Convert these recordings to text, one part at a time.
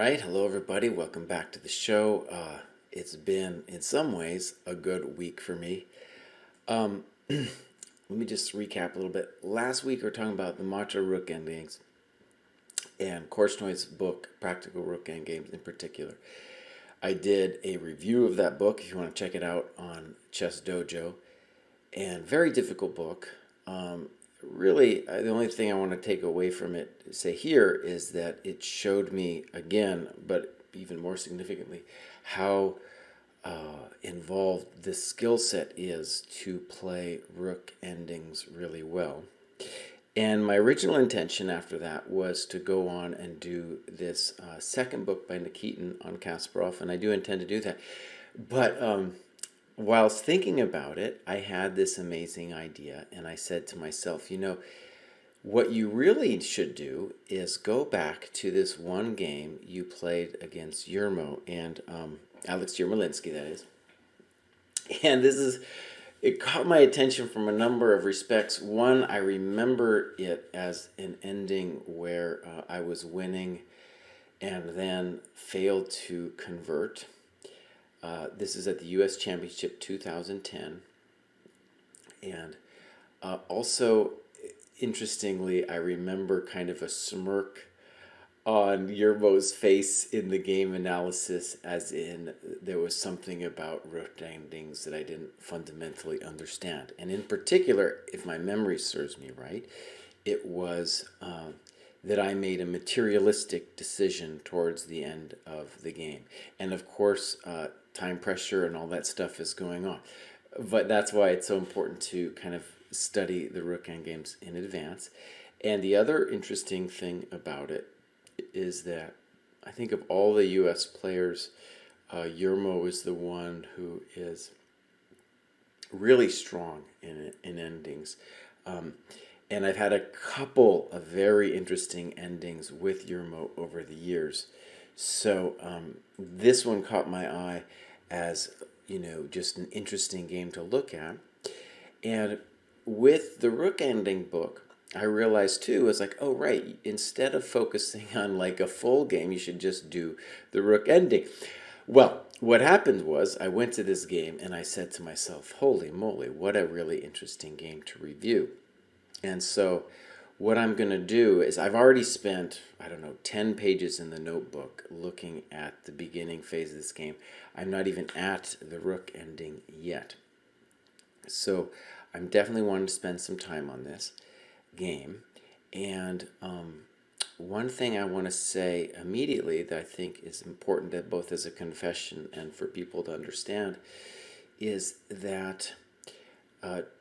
right, hello everybody. Welcome back to the show. It's been, in some ways, a good week for me. Let me just recap a little bit. Last week we were talking about the Macho Rook endings and Korchnoi's book, Practical Rook Endgames in particular. I did a review of that book if you want to check it out on ChessDojo. And very difficult book. Really, the only thing I want to take away from it, say here, is that it showed me again, but even more significantly, how involved the skill set is to play rook endings really well. And my original intention after that was to go on and do this second book by Nikitin on Kasparov, and I do intend to do that. But whilst thinking about it, I had this amazing idea, and I said to myself, what you really should do is go back to this one game you played against Yermo and Alex Yermolinsky, that is. And it caught my attention from a number of respects. One, I remember it as an ending where I was winning and then failed to convert. This is at the U.S. Championship 2010. And also, interestingly, I remember kind of a smirk on Yermo's face in the game analysis, as in there was something about rook endings that I didn't fundamentally understand. And in particular, if my memory serves me right, it was that I made a materialistic decision towards the end of the game. And of course, time pressure and all that stuff is going on. But that's why it's so important to kind of study the rook endgames in advance. And the other interesting thing about it is that I think of all the U.S. players, Yermo is the one who is really strong in endings. And I've had a couple of very interesting endings with Yermo over the years. So this one caught my eye as, just an interesting game to look at. And with the Rook ending book, I realized too, it's like, oh, right, instead of focusing on like a full game, you should just do the Rook ending. Well, what happened was I went to this game and I said to myself, holy moly, what a really interesting game to review. And so what I'm going to do is I've already spent, 10 pages in the notebook looking at the beginning phase of this game. I'm not even at the Rook ending yet. So I'm definitely wanting to spend some time on this game. And one thing I want to say immediately that I think is important, that both as a confession and for people to understand, is that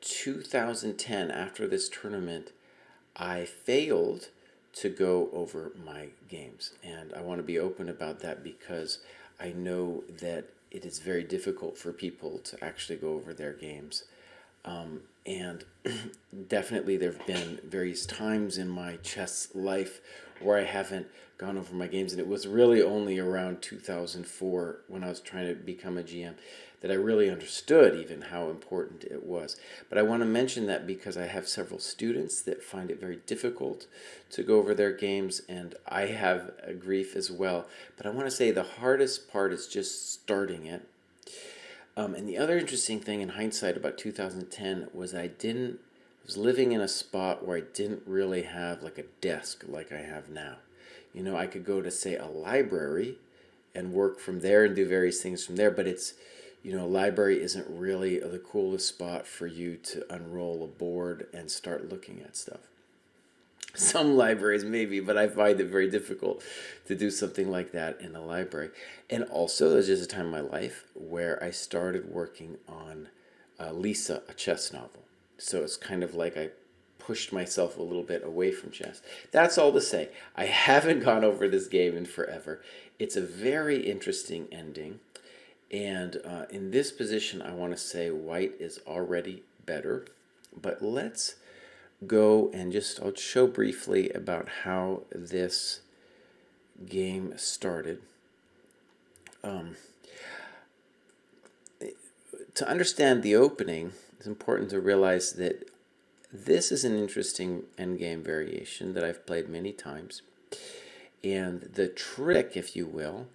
2010, after this tournament, I failed to go over my games. And I want to be open about that because I know that it is very difficult for people to actually go over their games. And definitely there have been various times in my chess life where I haven't gone over my games, and it was really only around 2004 when I was trying to become a GM that I really understood even how important it was. But I want to mention that because I have several students that find it very difficult to go over their games, and I have a grief as well. But I want to say the hardest part is just starting it. And the other interesting thing in hindsight about 2010 was I was living in a spot where I didn't really have like a desk like I have now. I could go to, say, a library and work from there and do various things from there, but it's, a library isn't really the coolest spot for you to unroll a board and start looking at stuff. Some libraries maybe, but I find it very difficult to do something like that in a library. And also, there's just a time in my life where I started working on Lisa, a chess novel. So it's kind of like I pushed myself a little bit away from chess. That's all to say, I haven't gone over this game in forever. It's a very interesting ending. And in this position, I want to say white is already better. But let's go and I'll show briefly about how this game started. To understand the opening, it's important to realize that this is an interesting endgame variation that I've played many times. And the trick, if you will,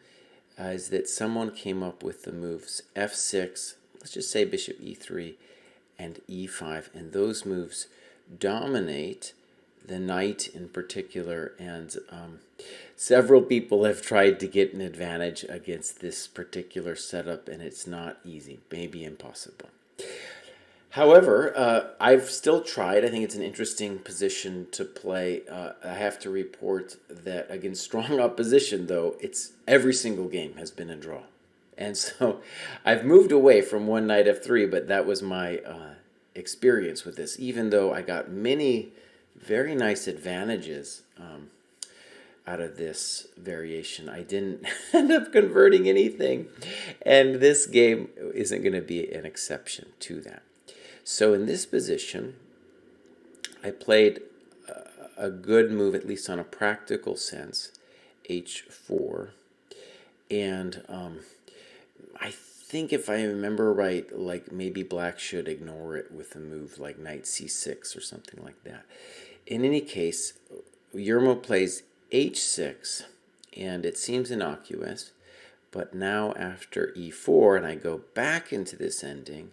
is that someone came up with the moves f6, let's just say bishop e3, and e5, and those moves dominate the knight in particular, and several people have tried to get an advantage against this particular setup, and it's not easy, maybe impossible. However, I've still tried. I think it's an interesting position to play. I have to report that against strong opposition, though, it's every single game has been a draw. And so I've moved away from one knight f3, but that was my experience with this, even though I got many very nice advantages out of this variation. I didn't end up converting anything, and this game isn't going to be an exception to that. So in this position, I played a good move, at least on a practical sense, h4, and I think if I remember right, like maybe black should ignore it with a move like knight c6 or something like that. In any case, Yermo plays h6, and it seems innocuous, but now after e4, and I go back into this ending,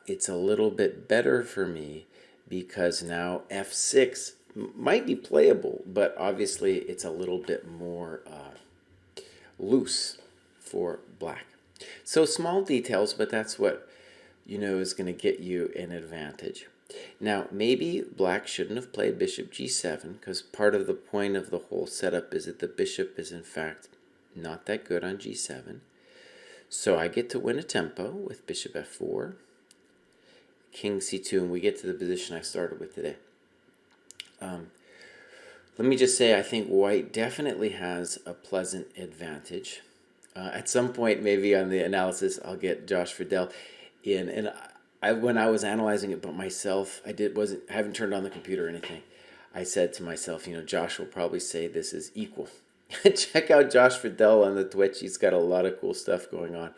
it's a little bit better for me because now f6 might be playable, but obviously it's a little bit more loose for black. So small details, but that's what is going to get you an advantage. Now, maybe black shouldn't have played bishop g7, because part of the point of the whole setup is that the bishop is in fact not that good on g7. So I get to win a tempo with bishop f4, king c2, and we get to the position I started with today. Let me just say I think white definitely has a pleasant advantage. At some point, maybe on the analysis, I'll get Josh Friedel in, and when I was analyzing it, but myself, I haven't turned on the computer or anything. I said to myself, Josh will probably say this is equal. Check out Josh Friedel on the Twitch. He's got a lot of cool stuff going on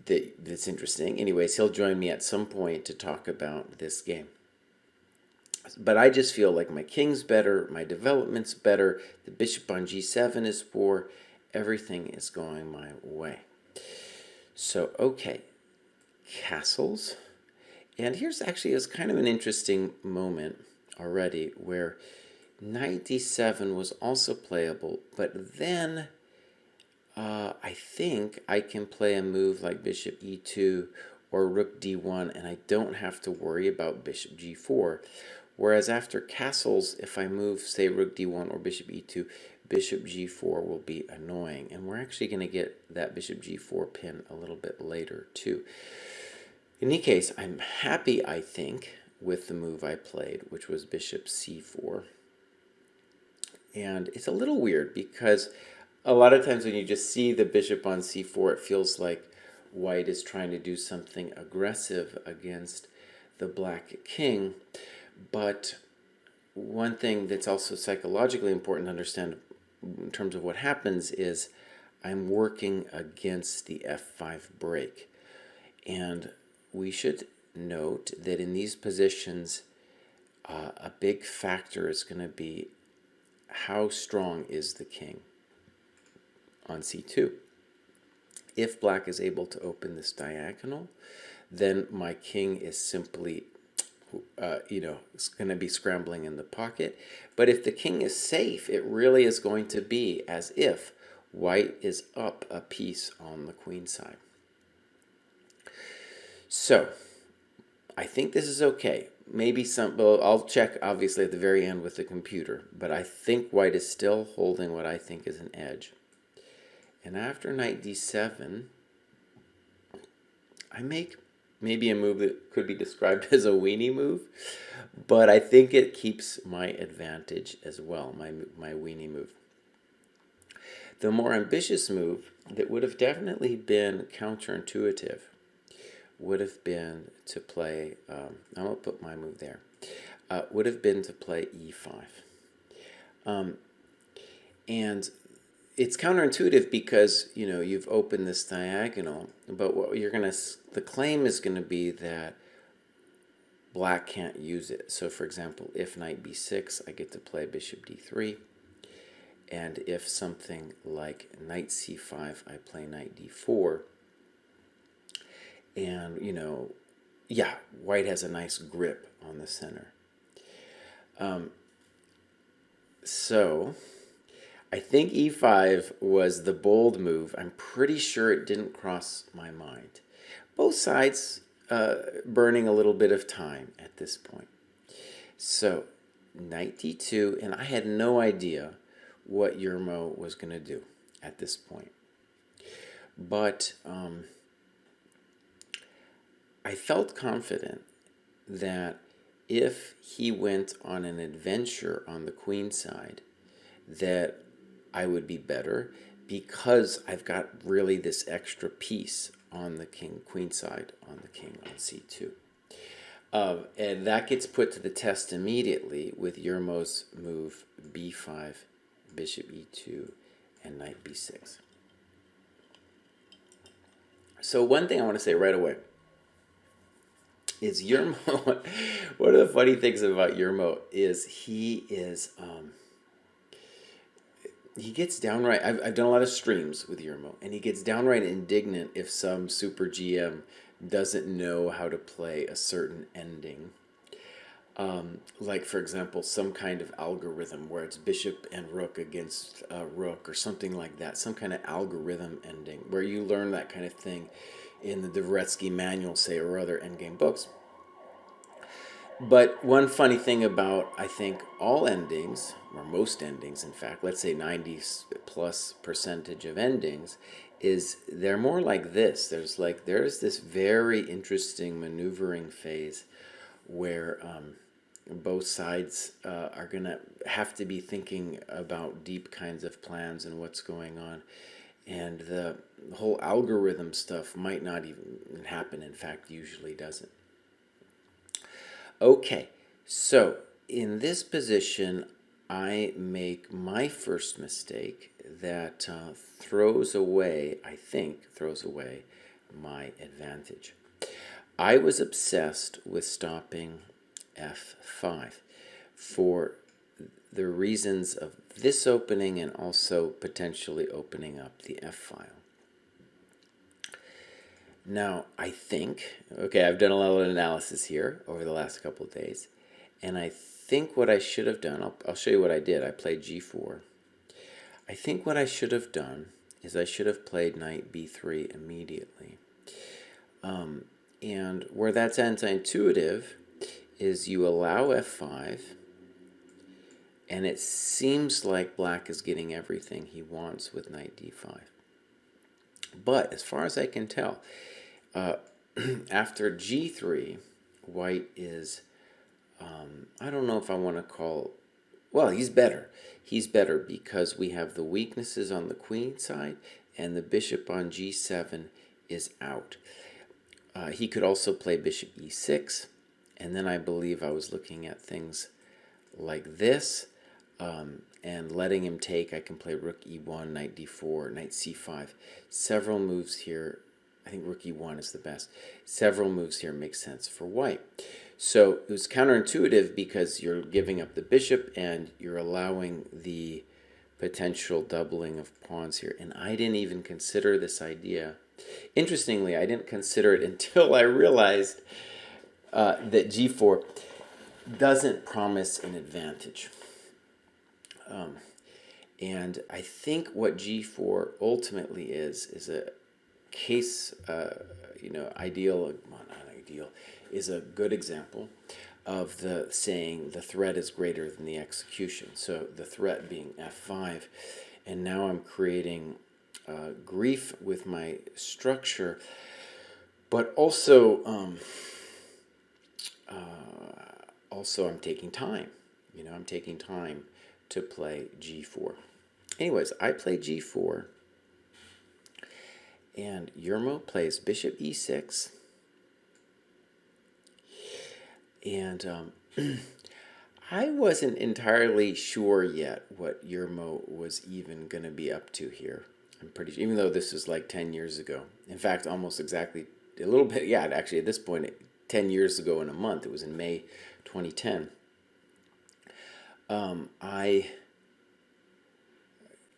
that's interesting. Anyways, he'll join me at some point to talk about this game. But I just feel like my king's better, my development's better, the bishop on g7 is poor, everything is going my way. So, okay, castles. And here's actually, it's kind of an interesting moment already where knight d7 was also playable, but then I think I can play a move like bishop e2 or rook d1, and I don't have to worry about bishop g4. Whereas after castles, if I move, say, rook d1 or bishop e2, bishop g4 will be annoying. And we're actually going to get that bishop g4 pin a little bit later, too. In any case, I'm happy, I think, with the move I played, which was bishop c4. And it's a little weird because a lot of times when you just see the bishop on c4, it feels like white is trying to do something aggressive against the black king. But one thing that's also psychologically important to understand in terms of what happens is I'm working against the f5 break. And we should note that in these positions, a big factor is going to be how strong is the king on c2. If black is able to open this diagonal, then my king is simply it's going to be scrambling in the pocket. But if the king is safe, it really is going to be as if white is up a piece on the queen side. So, I think this is okay. Maybe I'll check obviously at the very end with the computer, but I think white is still holding what I think is an edge. And after knight d7, I make maybe a move that could be described as a weenie move, but I think it keeps my advantage as well, my weenie move. The more ambitious move that would have definitely been counterintuitive would have been to play, I'm going to put my move there, would have been to play e5. And it's counterintuitive because, you've opened this diagonal, but what the claim is going to be that black can't use it. So, for example, if knight b6, I get to play bishop d3. And if something like knight c5, I play knight d4, and, yeah, white has a nice grip on the center. So I think e5 was the bold move. I'm pretty sure it didn't cross my mind. Both sides burning a little bit of time at this point. So knight d2, and I had no idea what Yermo was going to do at this point. But I felt confident that if he went on an adventure on the queen side, that I would be better because I've got really this extra piece on the king-queen side on the king on c2. And that gets put to the test immediately with Yermo's move b5, bishop e2, and knight b6. So one thing I want to say right away is Yermo. One of the funny things about Yermo is he gets downright. I've done a lot of streams with Yermo, and he gets downright indignant if some super GM doesn't know how to play a certain ending. Like, for example, some kind of algorithm where it's bishop and rook against rook or something like that. Some kind of algorithm ending where you learn that kind of thing in the Dvoretsky manual, say, or other endgame books. But one funny thing about, I think, all endings, or most endings, in fact, let's say 90 plus percentage of endings, is they're more like this. There's this very interesting maneuvering phase where both sides are going to have to be thinking about deep kinds of plans and what's going on. And the whole algorithm stuff might not even happen. In fact, usually doesn't. Okay, so in this position, I make my first mistake that throws away my advantage. I was obsessed with stopping f5 for the reasons of this opening and also potentially opening up the f file. Now, I think, okay, I've done a lot of analysis here over the last couple of days, and I think what I should have done, I'll show you what I did. I played g4. I think what I should have done is I should have played knight b3 immediately. And where that's anti-intuitive is you allow f5, and it seems like black is getting everything he wants with knight d5. But as far as I can tell, after g3, white is, I don't know if I want to call, well, he's better. He's better because we have the weaknesses on the queen side and the bishop on g7 is out. He could also play bishop e6, and then I believe I was looking at things like this, and letting him take. I can play rook e1, knight d4, knight c5. Several moves here. I think rook e1 is the best. Several moves here make sense for white. So it was counterintuitive because you're giving up the bishop and you're allowing the potential doubling of pawns here. And I didn't even consider this idea. Interestingly, I didn't consider it until I realized that g4 doesn't promise an advantage. And I think what g4 ultimately is a case, ideal, well, not ideal, is a good example of the saying the threat is greater than the execution. So the threat being f5, and now I'm creating grief with my structure, but also I'm taking time. I'm taking time to play g4. Anyways, I play g4, and Yermo plays bishop e6, and I wasn't entirely sure yet what Yermo was even going to be up to here. I'm pretty sure, even though this was like 10 years ago. In fact, almost exactly, a little bit, yeah, actually at this point, 10 years ago in a month. It was in May 2010.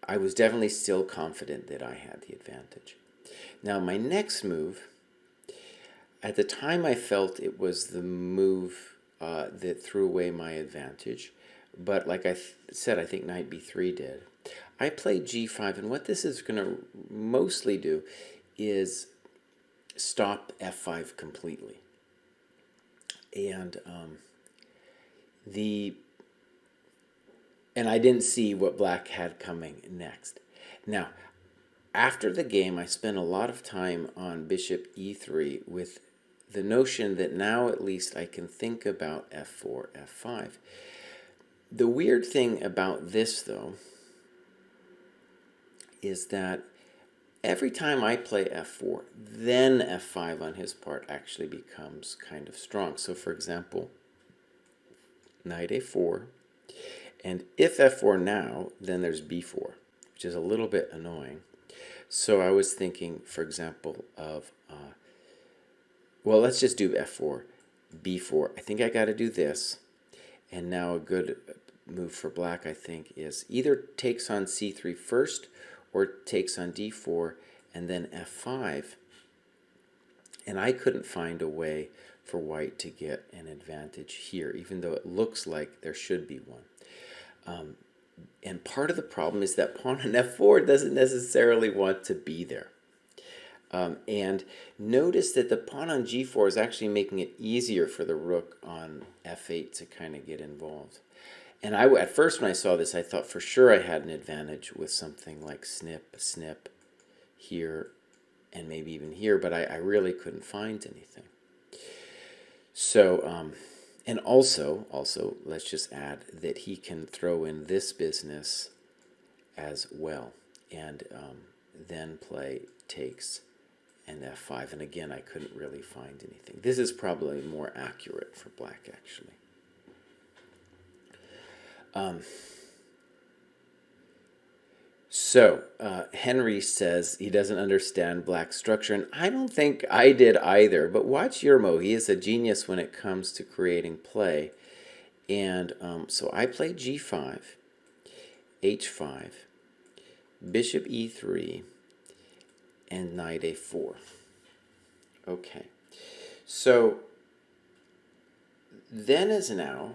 I was definitely still confident that I had the advantage. Now, my next move, at the time I felt it was the move that threw away my advantage, but like I said, I think knight b3 did. I played g5, and what this is going to mostly do is stop f5 completely. And I didn't see what black had coming next. Now, after the game, I spent a lot of time on bishop e3 with the notion that now at least I can think about f4, f5. The weird thing about this, though, is that every time I play f4, then f5 on his part actually becomes kind of strong. So, for example, knight a4, and if f4 now, then there's b4, which is a little bit annoying. So I was thinking, for example, of, well, let's just do f4, b4. I think I got to do this. And now a good move for black, I think, is either takes on c3 first or takes on d4 and then f5. And I couldn't find a way for white to get an advantage here, even though it looks like there should be one. And part of the problem is that pawn on f4 doesn't necessarily want to be there. And notice that the pawn on g4 is actually making it easier for the rook on f8 to kind of get involved. And at first when I saw this, I thought for sure I had an advantage with something like snip, snip here, and maybe even here, but I really couldn't find anything. So, and also, let's just add that he can throw in this business as well, and then play takes and f5. And again, I couldn't really find anything. This is probably more accurate for black, actually. So Henry says he doesn't understand black's structure, and I don't think I did either. But watch Yermo. He is a genius when it comes to creating play. And so I played g5, h5, bishop e3, and knight a4. Okay. So then as now,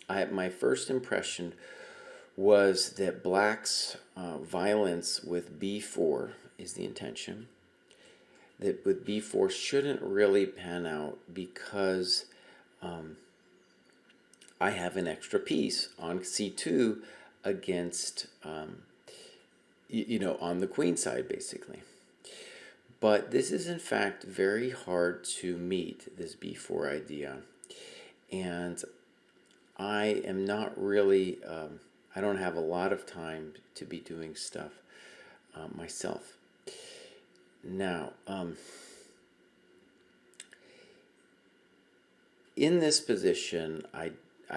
my first impression was that black's violence with b4 is the intention. That with b4 shouldn't really pan out because I have an extra piece on c2 against, on the queen side, basically. But this is, in fact, very hard to meet, this b4 idea. And I am not really, I don't have a lot of time to be doing stuff myself. Now, in this position, I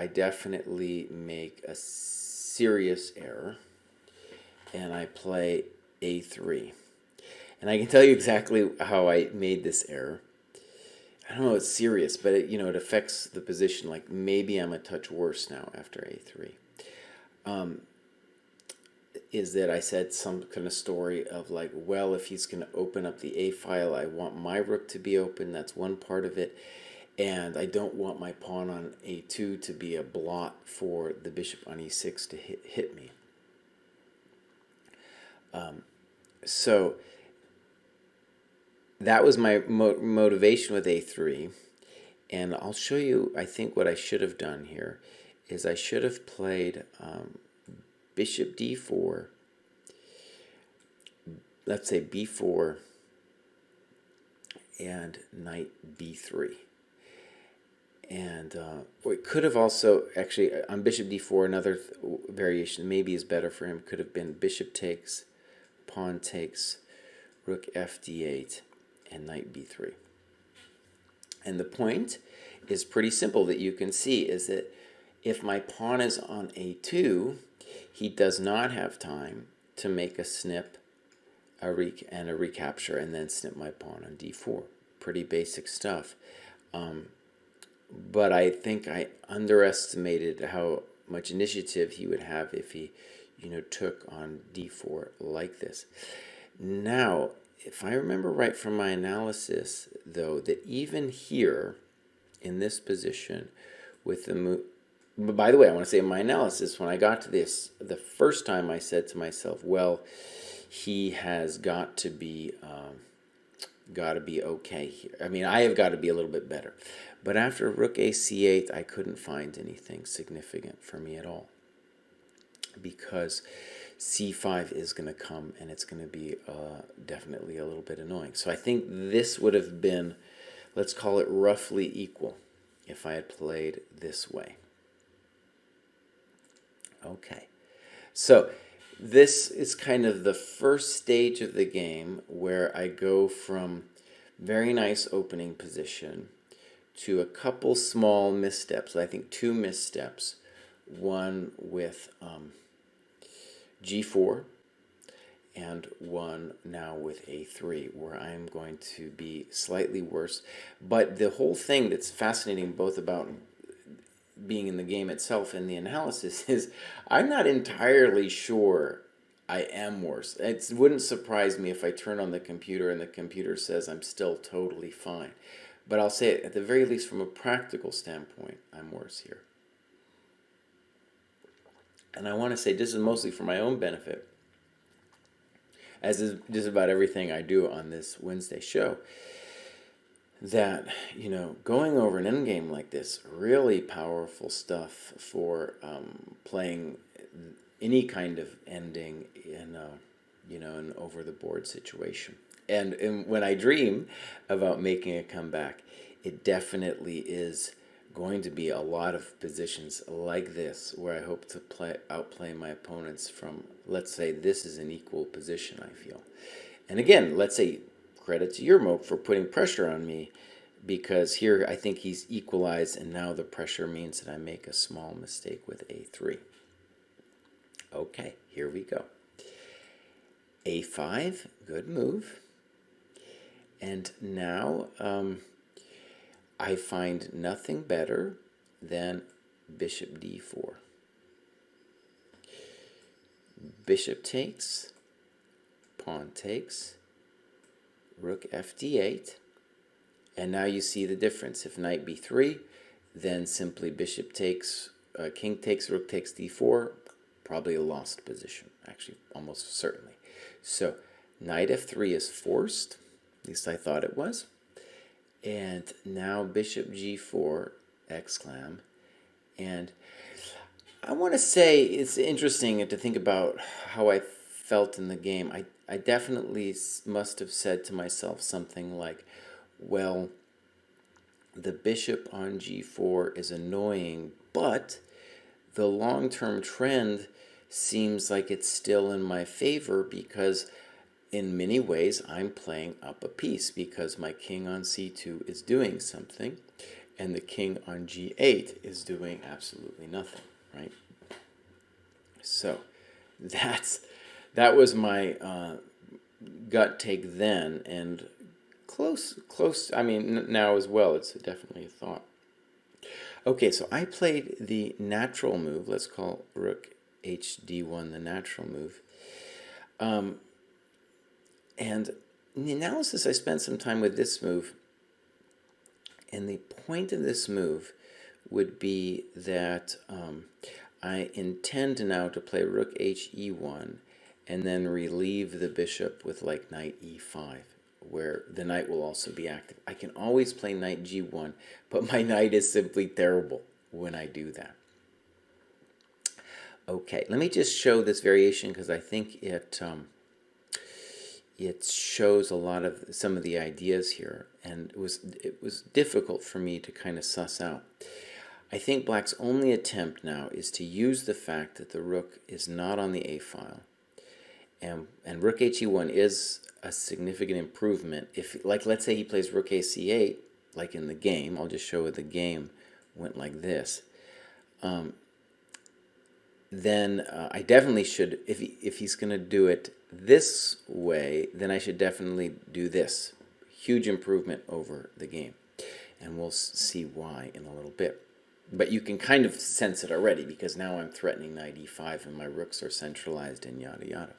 definitely make a serious error, and I play a3. And I can tell you exactly how I made this error. I don't know, it's serious, but it affects the position. Like maybe I'm a touch worse now after a3. Is that I said some kind of story of like, well, if he's going to open up the a file, I want my rook to be open. That's one part of it. And I don't want my pawn on a2 to be a blot for the bishop on e6 to hit me. So that was my motivation with a3. And I'll show you, I think, what I should have done here is I should have played bishop d4, let's say b4, and knight b3. And we could have also, actually, on bishop d4, another variation maybe is better for him, could have been bishop takes, pawn takes, rook f d8, and knight b3. And the point is pretty simple that you can see is that if my pawn is on a2, he does not have time to make a snip and a recapture and then snip my pawn on d4. Pretty basic stuff. But I think I underestimated how much initiative he would have if he took on d4 like this. Now, if I remember right from my analysis, though, that even here in this position with the move. But by the way, I want to say in my analysis, when I got to this, the first time I said to myself, well, he has got to be okay here. I mean, I have got to be a little bit better. But after rook a c8, I couldn't find anything significant for me at all, because c5 is going to come, and it's going to be definitely a little bit annoying. So I think this would have been, let's call it roughly equal, if I had played this way. Okay, so this is kind of the first stage of the game where I go from very nice opening position to a couple small missteps. I think two missteps, one with g4 and one now with a3, where I'm going to be slightly worse. But the whole thing that's fascinating both about being in the game itself and the analysis is I'm not entirely sure I am worse. It wouldn't surprise me if I turn on the computer and the computer says I'm still totally fine. But I'll say it, at the very least from a practical standpoint, I'm worse here. And I want to say this is mostly for my own benefit, as is just about everything I do on this Wednesday show, that, going over an endgame like this, really powerful stuff for playing any kind of ending in an over-the-board situation. And when I dream about making a comeback, it definitely is going to be a lot of positions like this where I hope to outplay my opponents from, let's say, this is an equal position, I feel. And again, let's say credit to Yermo for putting pressure on me, because here I think he's equalized, and now the pressure means that I make a small mistake with a3. Okay, here we go. a5, good move. And now I find nothing better than bishop d4. Bishop takes, pawn takes, rook fd8, and now you see the difference. If knight b3, then simply bishop takes, king takes, rook takes d4, probably a lost position, actually almost certainly. So knight f3 is forced, at least I thought it was, and now bishop g4, exclam, and I want to say it's interesting to think about how I felt in the game. I definitely must have said to myself something like, well, the bishop on g4 is annoying, but the long-term trend seems like it's still in my favor, because in many ways I'm playing up a piece, because my king on c2 is doing something and the king on g8 is doing absolutely nothing, right? So that was my gut take then, and close, I mean, now as well, it's definitely a thought. Okay, so I played the natural move. Let's call rook hd1 the natural move. And in the analysis, I spent some time with this move. And the point of this move would be that I intend now to play rook he1 and then relieve the bishop with like knight e5, where the knight will also be active. I can always play knight g1, but my knight is simply terrible when I do that. Okay, let me just show this variation, because I think it shows a lot of some of the ideas here, and it was difficult for me to kind of suss out. I think black's only attempt now is to use the fact that the rook is not on the a file, and rook he1 is a significant improvement. If, like, let's say he plays rook ac8, like in the game, I'll just show you the game went like this. Then I definitely should, if he's going to do it this way, then I should definitely do this. Huge improvement over the game. And we'll see why in a little bit. But you can kind of sense it already because now I'm threatening knight e5 and my rooks are centralized and yada yada.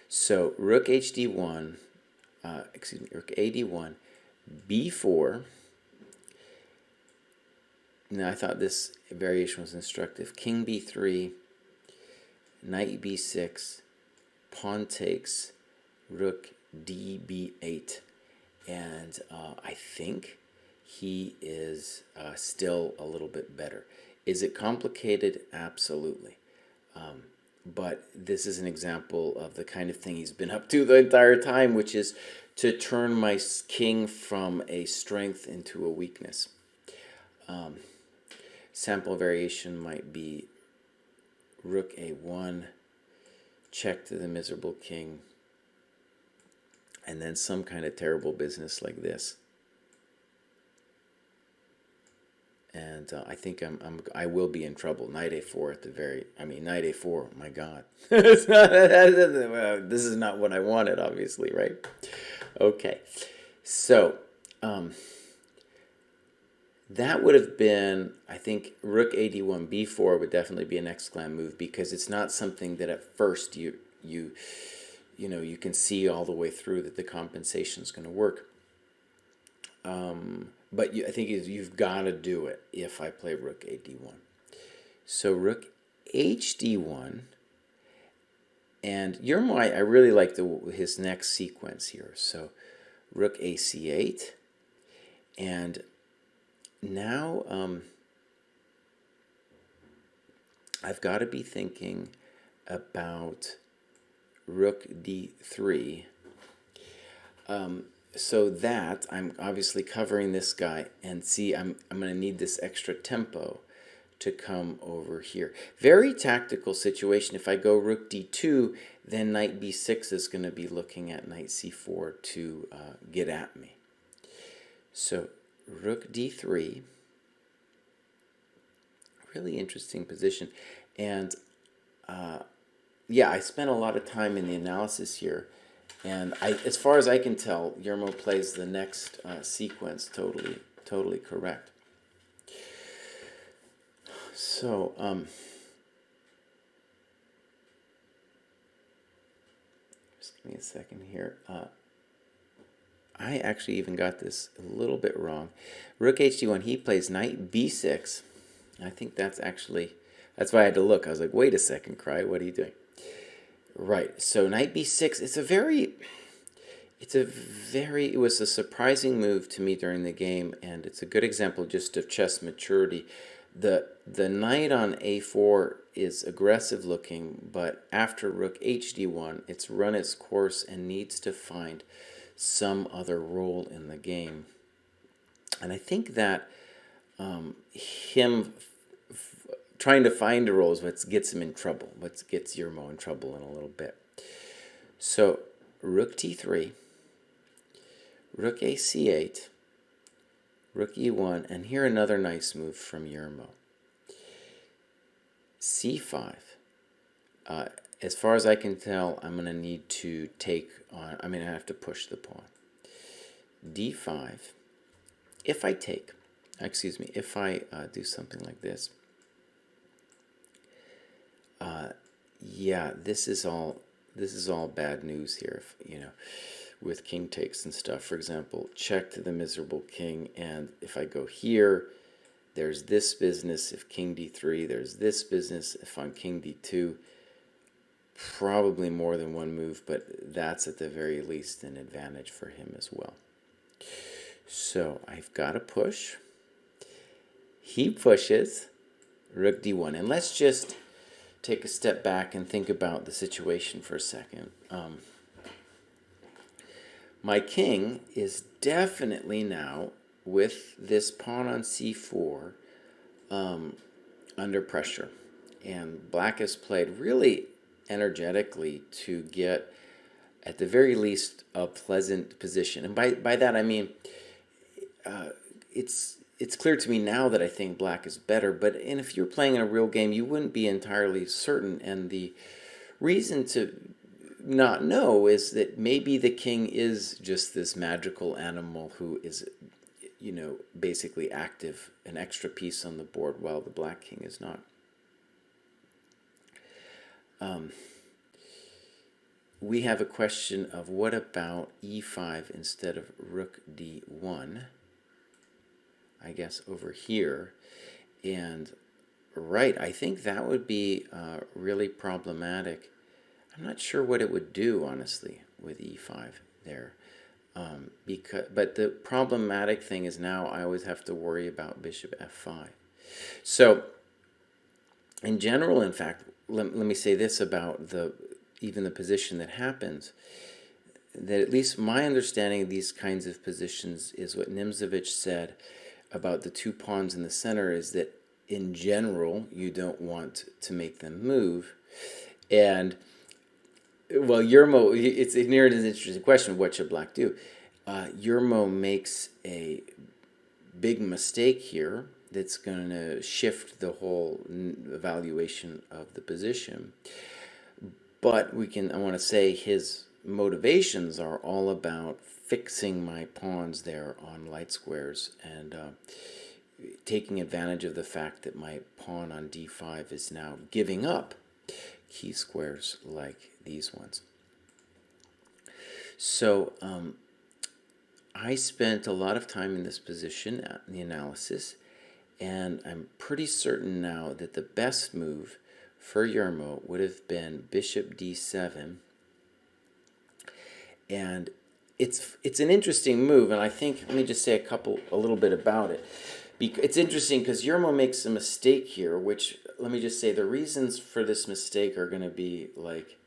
So rook hd1, rook ad1, b4. Now I thought this variation was instructive. King b3, knight b6, pawn takes, rook db8. And I think he is still a little bit better. Is it complicated? Absolutely. But this is an example of the kind of thing he's been up to the entire time, which is to turn my king from a strength into a weakness. Sample variation might be rook a1, check to the miserable king, and then some kind of terrible business like this. And I think I will be in trouble. Knight a4 at the very, knight a4. My God, this is not what I wanted, obviously, right? Okay, so that would have been, I think, rook ad1 b4 would definitely be an exclam move because it's not something that at first you can see all the way through that the compensation is going to work. But I think you've got to do it if I play rook ad1. So rook hd1, and Yermo, I really like his next sequence here. So rook ac8, and now I've got to be thinking about rook d3. So that I'm obviously covering this guy, and see, I'm going to need this extra tempo to come over here. Very tactical situation. If I go rook d2, then knight b6 is going to be looking at knight c4 to get at me. So rook d3, really interesting position. And yeah, I spent a lot of time in the analysis here. And as far as I can tell, Yermo plays the next sequence totally correct. So, just give me a second here. I actually even got this a little bit wrong. Rook hd1, he plays knight b6. I think that's why I had to look. I was like, wait a second, Kraai, what are you doing? Right, so knight b6, it was a surprising move to me during the game, and it's a good example just of chess maturity. The knight on a4 is aggressive looking, but after rook hd1, it's run its course and needs to find some other role in the game. And I think that him trying to find a role is what gets him in trouble, what gets Yermo in trouble in a little bit. So rook t3, rook ac8, rook e1, and here another nice move from Yermo. c5. As far as I can tell, I'm going to need to take on, I have to push the pawn. d5. If I take, if I do something like this, yeah, this is all bad news here. With king takes and stuff. For example, check to the miserable king, and if I go here, there's this business. If king d3, there's this business. If on king d2, probably more than one move, but that's at the very least an advantage for him as well. So I've got to push. He pushes. Rook d1, and let's just take a step back and think about the situation for a second. My king is definitely now, with this pawn on c4, under pressure. And black has played really energetically to get, at the very least, a pleasant position. And by that I mean, it's clear to me now that I think black is better, and if you're playing in a real game, you wouldn't be entirely certain, and the reason to not know is that maybe the king is just this magical animal who is basically active, an extra piece on the board while the black king is not. We have a question of what about e5 instead of rook d1, I guess over here. And right, I think that would be really problematic. I'm not sure what it would do, honestly, with e5 there. But the problematic thing is now I always have to worry about bishop f5. So, in general, in fact, let me say this about even the position that happens, that at least my understanding of these kinds of positions is what Nimzovich said about the two pawns in the center, is that in general you don't want to make them move. And well, Yermo, it's near an interesting question, what should black do? Yermo makes a big mistake here that's going to shift the whole evaluation of the position. But I want to say his motivations are all about fixing my pawns there on light squares and taking advantage of the fact that my pawn on d5 is now giving up key squares like these ones. So I spent a lot of time in this position in the analysis, and I'm pretty certain now that the best move for Yermo would have been bishop d7. And it's an interesting move, and I think, let me just say a little bit about it. It's interesting because Yermo makes a mistake here, which, let me just say, the reasons for this mistake are going to be like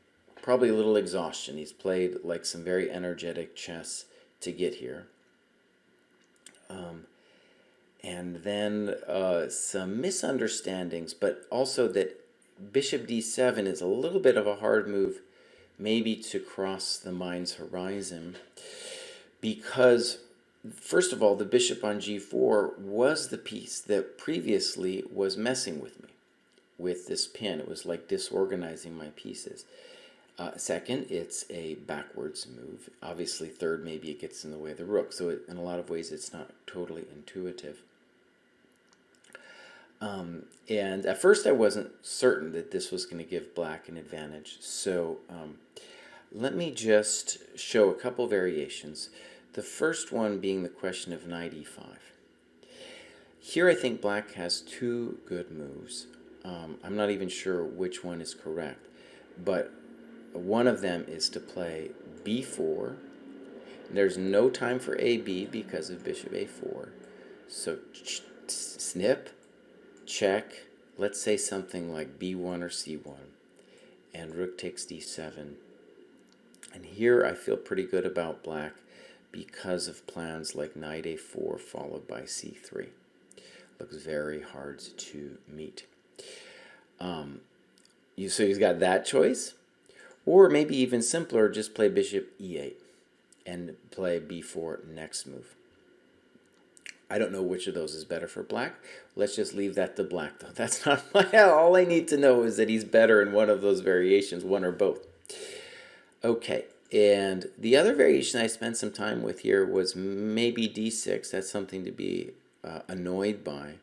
probably a little exhaustion. He's played like some very energetic chess to get here. And then some misunderstandings, but also that bishop d7 is a little bit of a hard move, maybe to cross the mind's horizon, because first of all, the bishop on g4 was the piece that previously was messing with me with this pin. It was like disorganizing my pieces. Second, it's a backwards move. Obviously, third, maybe it gets in the way of the rook. So in a lot of ways, it's not totally intuitive. And at first, I wasn't certain that this was going to give black an advantage. So let me just show a couple variations. The first one being the question of knight e5. Here, I think black has two good moves. I'm not even sure which one is correct, but one of them is to play b4. There's no time for ab because of bishop a4. So snip, check, let's say something like b1 or c1, and rook takes d7. And here I feel pretty good about black because of plans like knight a4 followed by c3. Looks very hard to meet. So he's got that choice. Or maybe even simpler, just play bishop e8 and play b4 next move. I don't know which of those is better for black. Let's just leave that to black, though. That's not all I need to know is that he's better in one of those variations, one or both. Okay, and the other variation I spent some time with here was maybe d6. That's something to be annoyed by.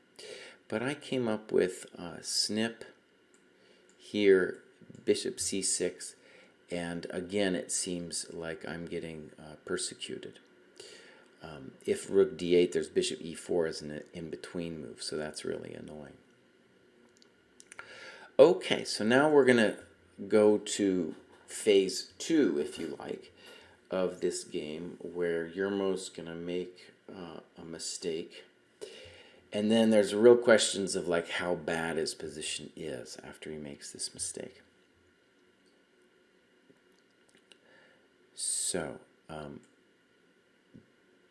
But I came up with snip here, bishop c6, and again it seems like I'm getting persecuted. If rook d8, there's bishop e4 as an in-between move, so that's really annoying. Okay, so now we're going to go to phase 2, if you like, of this game, where Yermo's going to make a mistake. And then there's real questions of like how bad his position is after he makes this mistake. So,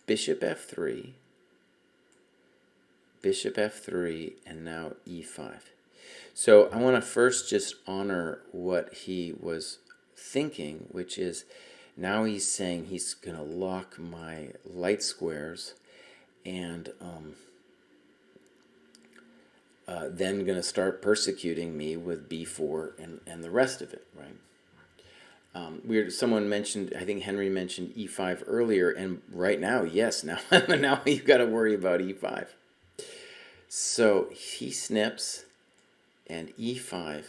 bishop f3, and now e5. So I want to first just honor what he was thinking, which is now he's saying he's going to lock my light squares and then going to start persecuting me with b4 and the rest of it, right? Someone mentioned, I think Henry mentioned e5 earlier, and right now, yes, now now you've got to worry about e5. So he snips and e5,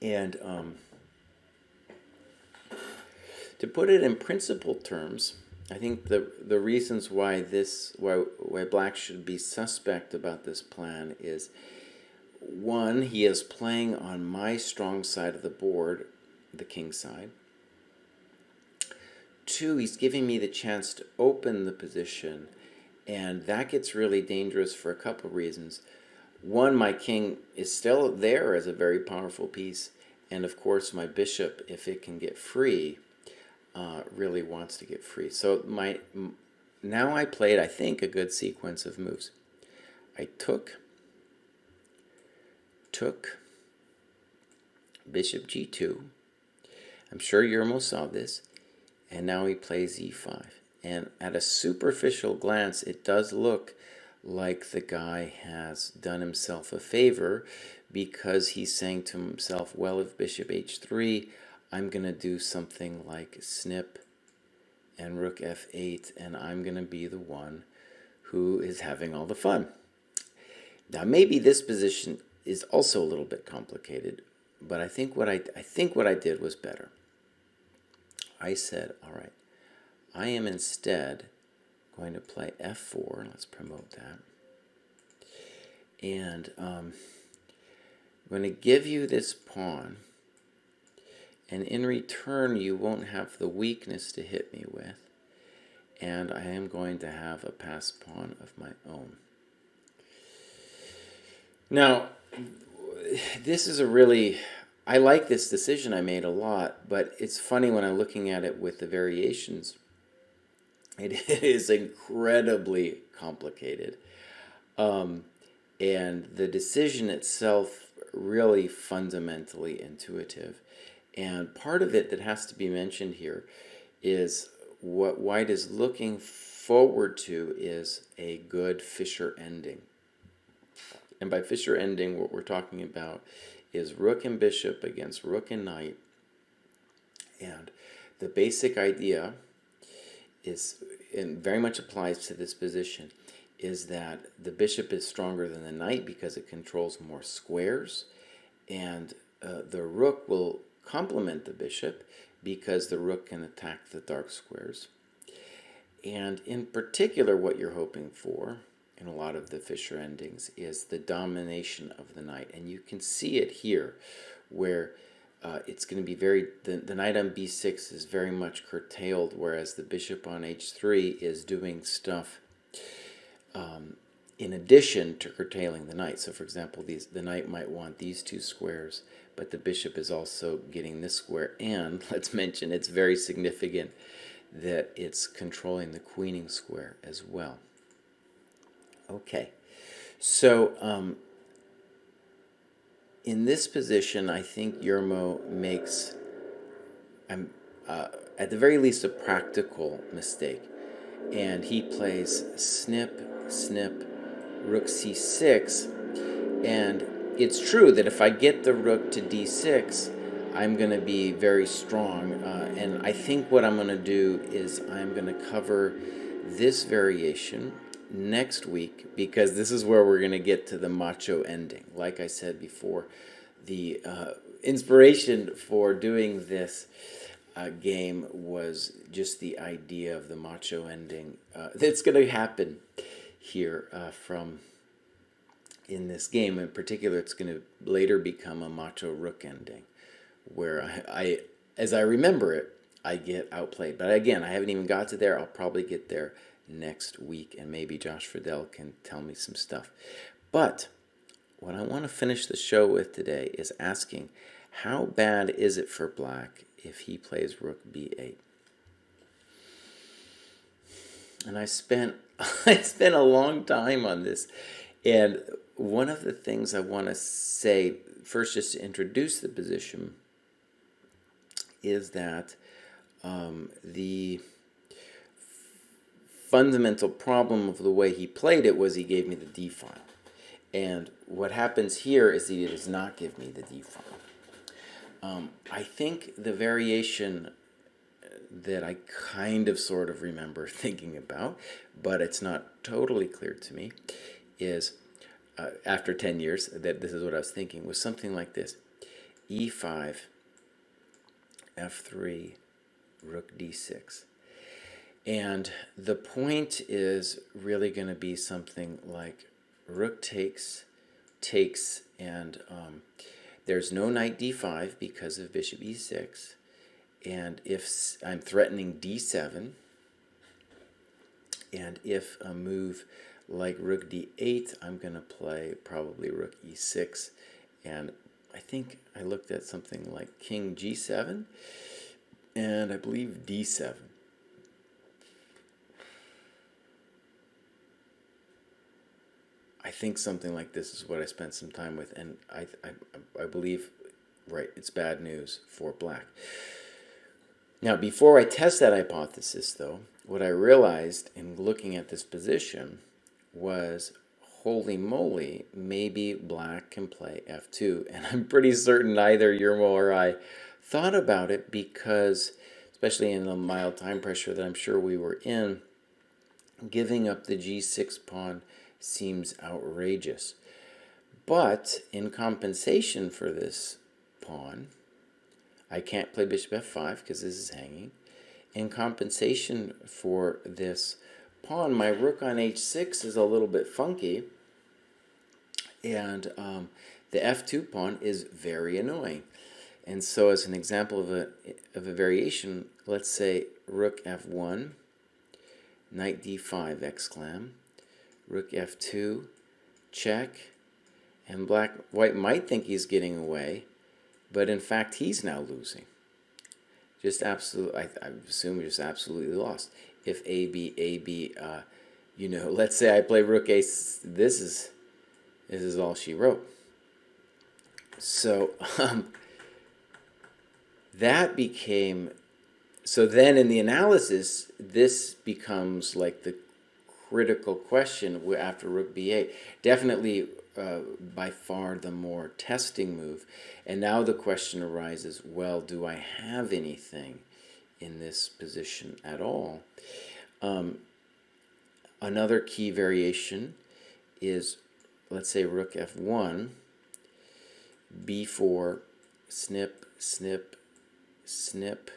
and to put it in principle terms, I think the reasons why Black should be suspect about this plan is, one, he is playing on my strong side of the board, the king side. Two, he's giving me the chance to open the position, and that gets really dangerous for a couple of reasons. One, my king is still there as a very powerful piece, and of course my bishop, if it can get free, really wants to get free. So now I played, I think, a good sequence of moves. I took, bishop g2. I'm sure Yermo saw this, and now he plays e5. And at a superficial glance, it does look like the guy has done himself a favor, because he's saying to himself, well, if bishop h3, I'm going to do something like snip and rook f8, and I'm going to be the one who is having all the fun. Now, maybe this position is also a little bit complicated, but I think what I did was better. I said, all right, I am instead going to play f4. Let's promote that. And I'm going to give you this pawn, and in return you won't have the weakness to hit me with, and I am going to have a passed pawn of my own. Now, this is I like this decision I made a lot, but it's funny when I'm looking at it with the variations. It is incredibly complicated. And the decision itself really fundamentally intuitive. And part of it that has to be mentioned here is what White is looking forward to is a good Fischer ending. And by Fischer ending, what we're talking about is rook and bishop against rook and knight. And the basic idea is, and very much applies to this position, is that the bishop is stronger than the knight because it controls more squares, and the rook will complement the bishop because the rook can attack the dark squares. And in particular, what you're hoping for in a lot of the Fischer endings is the domination of the knight. And you can see it here, where it's going to be the knight on b6 is very much curtailed, whereas the bishop on h3 is doing stuff in addition to curtailing the knight. So for example, the knight might want these two squares, but the bishop is also getting this square, and let's mention it's very significant that it's controlling the queening square as well. Okay, so in this position, I think Yermo makes, at the very least, a practical mistake. And he plays snip, snip, rook c6. And it's true that if I get the rook to d6, I'm going to be very strong. And I think what I'm going to do is I'm going to cover this variation next week, because this is where we're going to get to the Macho ending. Like I said before, the inspiration for doing this game was just the idea of the Macho ending that's going to happen here in this game. In particular, it's going to later become a Macho Rook ending, where I as I remember it, I get outplayed. But again, I haven't even got to there. I'll probably get there next week, and maybe Josh Friedel can tell me some stuff. But what I want to finish the show with today is asking, how bad is it for Black if he plays rook b8? And I spent a long time on this, and one of the things I want to say first, just to introduce the position, is that the fundamental problem of the way he played it was he gave me the d file. And what happens here is he does not give me the d file. I think the variation that I kind of sort of remember thinking about, but it's not totally clear to me, is after 10 years, that this is what I was thinking, was something like this: e5, f3, rook d6. And the point is really going to be something like rook takes, and there's no knight d5 because of bishop e6. And if I'm threatening d7, and if a move like rook d8, I'm going to play probably rook e6. And I think I looked at something like king g7, and I believe d7. I think something like this is what I spent some time with, and I believe, right, it's bad news for black. Now, before I test that hypothesis, though, what I realized in looking at this position was, holy moly, maybe black can play f2. And I'm pretty certain neither Yermo or I thought about it because, especially in the mild time pressure that I'm sure we were in, giving up the g6 pawn seems outrageous. But in compensation for this pawn, I can't play bishop f5 because this is hanging. In compensation for this pawn, my rook on h6 is a little bit funky, and the f2 pawn is very annoying. And so as an example of a variation, let's say rook f1, knight d5 exclam, rook f2, check, and white might think he's getting away, but in fact he's now losing. Just absolute, I assume just absolutely lost. If AB, let's say I play rook a, this is all she wrote. So that became, so then in the analysis, this becomes like the critical question after rook b8. Definitely by far the more testing move. And now the question arises, well, do I have anything in this position at all? Another key variation is, let's say rook f1, b4, snip, snip, snip,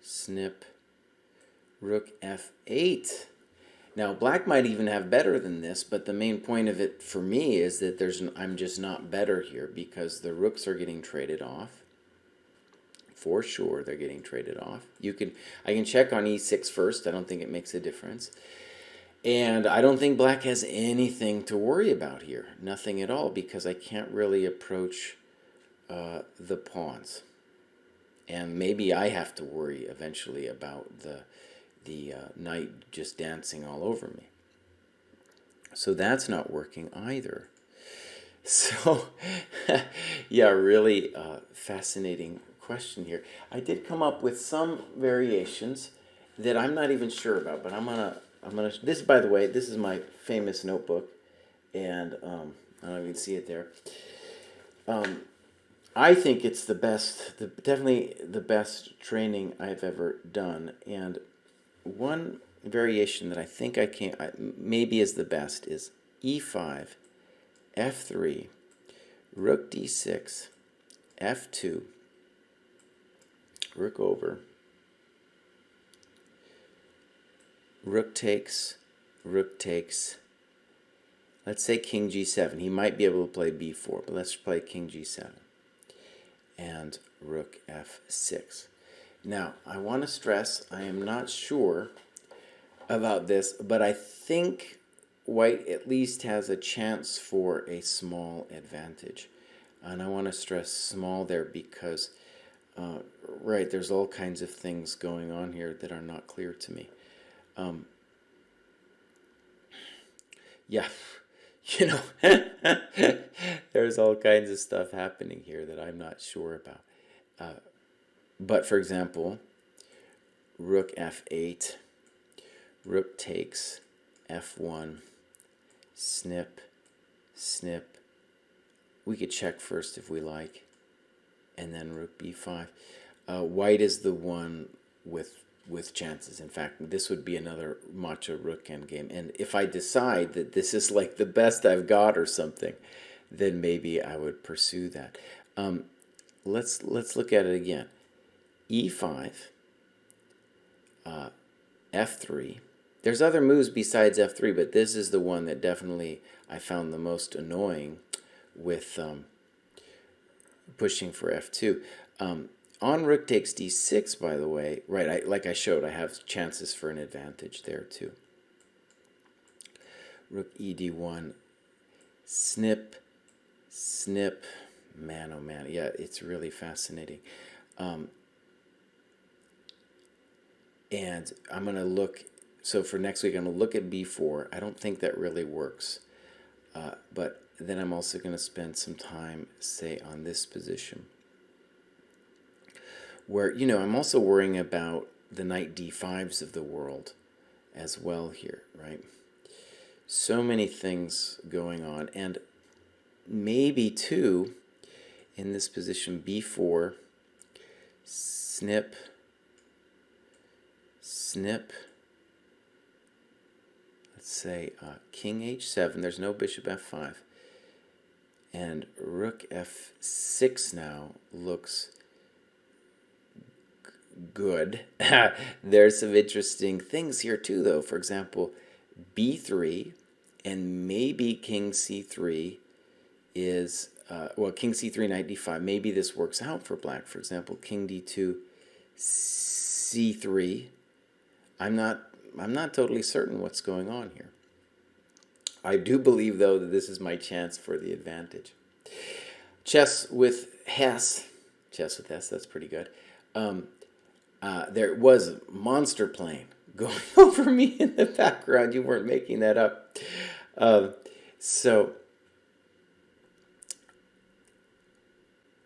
snip, rook f8. Now, black might even have better than this, but the main point of it for me is that I'm just not better here because the rooks are getting traded off. For sure, they're getting traded off. I can check on e6 first. I don't think it makes a difference. And I don't think black has anything to worry about here. Nothing at all, because I can't really approach the pawns. And maybe I have to worry eventually about the knight just dancing all over me. So that's not working either. So, yeah, really fascinating question here. I did come up with some variations that I'm not even sure about, but I'm gonna. This, by the way, this is my famous notebook, and I don't know if you can see it there. I think it's the best, definitely the best training I've ever done, and one variation that I think maybe is the best is e5, f3, rook d6, f2, rook over, rook takes, let's say king g7. He might be able to play b4, but let's play king g7, and rook f6. Now, I want to stress, I am not sure about this, but I think white at least has a chance for a small advantage. And I want to stress small there because, right, there's all kinds of things going on here that are not clear to me. Yeah, there's all kinds of stuff happening here that I'm not sure about. But for example, rook f8, rook takes, f1, snip, snip. We could check first if we like. and then rook b5. White is the one with chances. In fact, this would be another Macho Rook endgame. And if I decide that this is like the best I've got or something, then maybe I would pursue that. Let's look at it again. E5, F3. There's other moves besides F3, but this is the one that definitely I found the most annoying with pushing for F2. On rook takes d6, by the way, right, like I showed, I have chances for an advantage there too. Rook e d1, snip, snip, man oh man, yeah, it's really fascinating. And I'm going to look, so for next week I'm going to look at b4. I don't think that really works, but then I'm also going to spend some time, say, on this position, where, you know, I'm also worrying about the knight d5s of the world as well here, right? So many things going on, and maybe too, in this position, b4, snip, snip, let's say king h7, there's no bishop f5, and rook f6 now looks good. There's some interesting things here too, though. For example, b3 and maybe king c3 is well, king c3, knight d5. Maybe this works out for black. For example, king d2, c3. I'm not totally certain what's going on here. I do believe, though, that this is my chance for the advantage. Chess with Hess. Chess with Hess, that's pretty good. There was a monster plane going over me in the background. You weren't making that up. So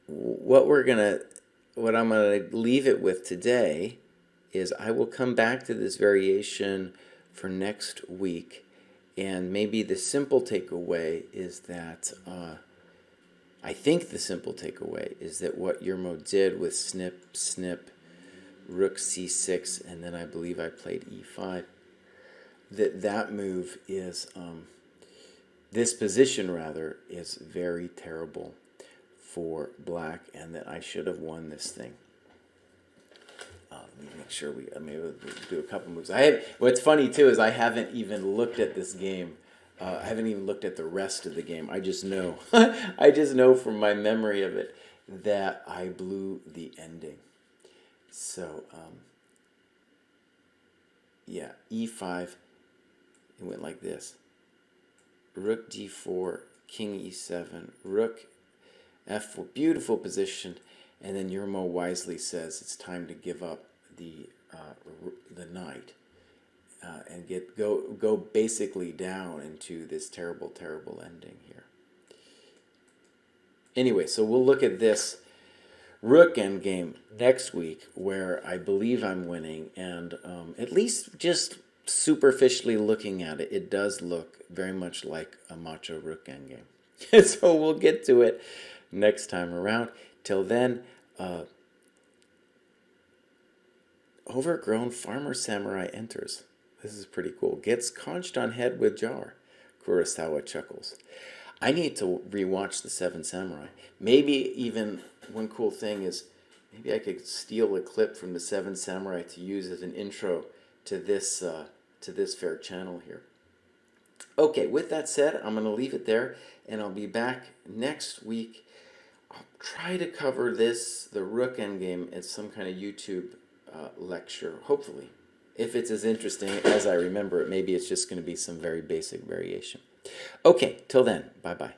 what I'm gonna leave it with today is I will come back to this variation for next week, and maybe the simple takeaway is that I think the simple takeaway is that what Yermo did with snip, snip, rook c6, and then I believe I played e5, that move is, this position rather, is very terrible for black, and that I should have won this thing. Let me make sure we'll do a couple moves. What's funny too is I haven't even looked at this game. I haven't even looked at the rest of the game. I just know, I just know from my memory of it that I blew the ending. So, yeah, e5, it went like this. Rook d4, king e7, rook f4, beautiful position, and then Yermo wisely says it's time to give up the knight and go basically down into this terrible ending here. Anyway, so we'll look at this Rook endgame next week, where I believe I'm winning, and at least just superficially looking at it, it does look very much like a Macho Rook endgame. So we'll get to it next time around. Till then, overgrown farmer samurai enters. This is pretty cool. Gets conched on head with jar. Kurosawa chuckles. I need to rewatch The Seven Samurai. Maybe even one cool thing is maybe I could steal a clip from The Seven Samurai to use as an intro to this fair channel here. Okay, with that said, I'm going to leave it there, and I'll be back next week. I'll try to cover the Rook endgame as some kind of YouTube lecture, hopefully. If it's as interesting as I remember it, maybe it's just going to be some very basic variation. Okay, till then, bye-bye.